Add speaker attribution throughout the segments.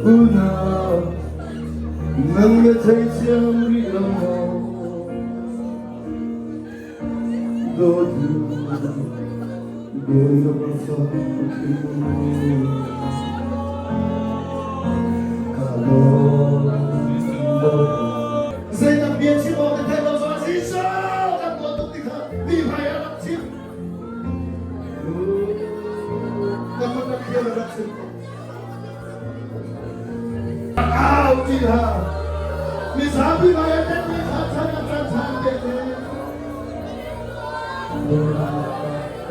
Speaker 1: 우나 난 곁에 있지 우리가 너도 내려가서 Saya biar si mau kita tahu soal sisa kan tuan tu kita dibayar sih. Kamu nak dia nak sih. Kau tidak. Misabi bayar dan misalnya transaksi deh.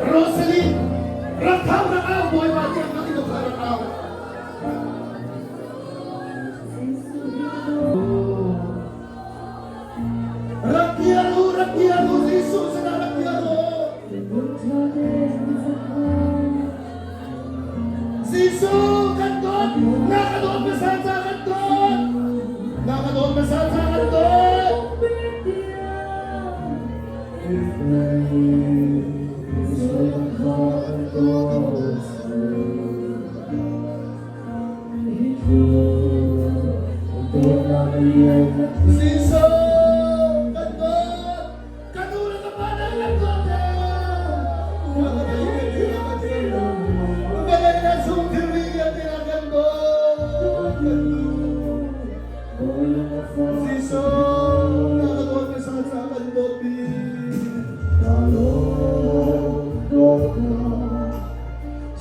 Speaker 1: Rosali, rakam rakam boy mati yang nanti tu rakam. Rakyatmu Yesus sedang rakyatmu. Yesus kan Tuhan, nak Tuhan bersama kan Tuhan, nak Tuhan bersama kan Tuhan.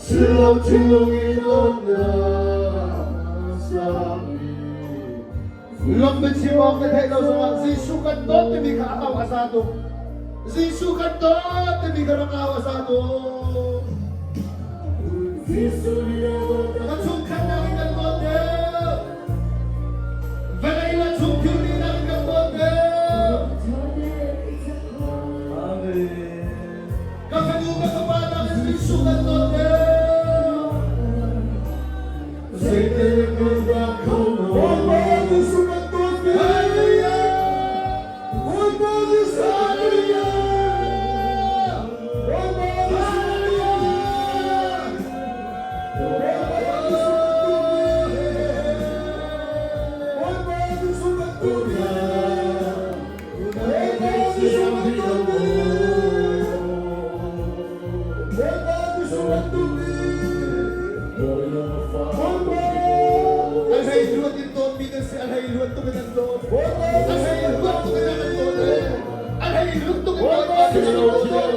Speaker 1: Silau cilungi dona sami Long bersibok ke tayo sa Yesus kan Tuhan demi kaakawa sa ato Yesus kan Tuhan demi karakawa sa ato Yesus nagsungkan namin ang bote Valay sungkil din namin ang bote Amen Kakaguga ka ba namin Yesus kan bote Satan goes back home. One more this hallelujah. One more this hallelujah. One more this hallelujah. One more this Alhamdulillah.